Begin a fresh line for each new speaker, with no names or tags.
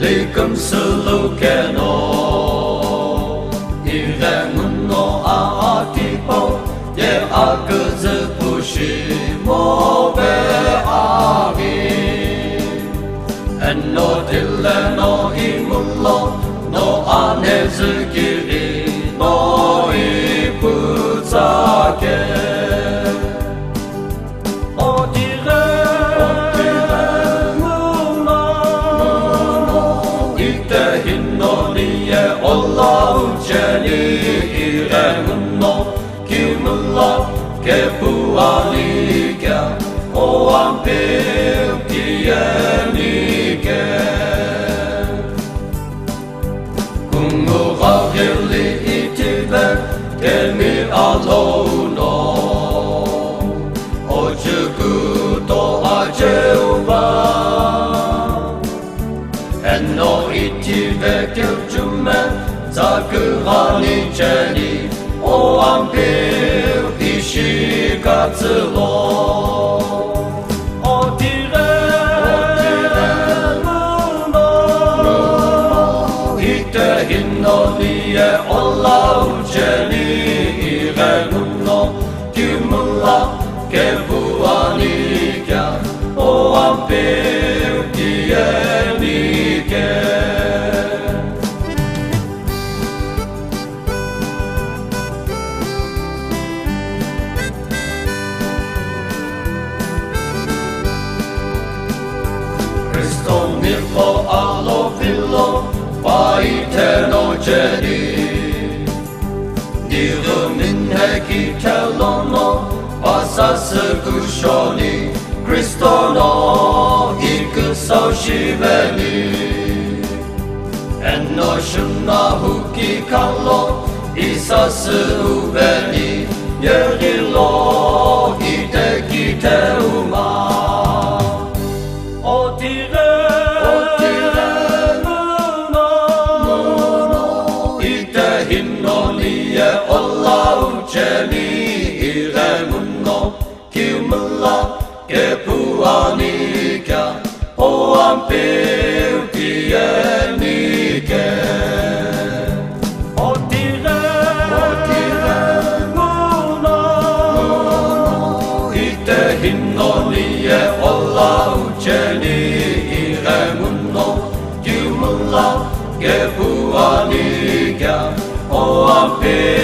Likum selukeno Irenguno aatipo Ye akzepushi mobe agi Enno dilleno imullo No anezukiri no iputsake Allahu Jali Irenguno Kimullah Kepualika O Ampir Kienike Kungu Gagili Itibe Kemi Alono Ojukuto Ajeuba Enno Itibe Kiljume Zakurani Jeli O Ampir Ishikatsulo O Diremuno Ite Hinno Liye Allahu Jeli Irenguno Kimullah Kepuanika O Ampir Kienike Cristo mirko allo fillo Paiteno jedi Diru minhe kitelono Pasas kushoni Cristo no ikuso shiveni Enno shunna huki kallo Isas uveni Yerilo ite kite uma Allahu Jali Irenguno Kimullah Kepuanika O Ampir Kienike O Diremuno Ite Hinno Liye Allahu Jali Irenguno Kimullah Kepuanika O Ampir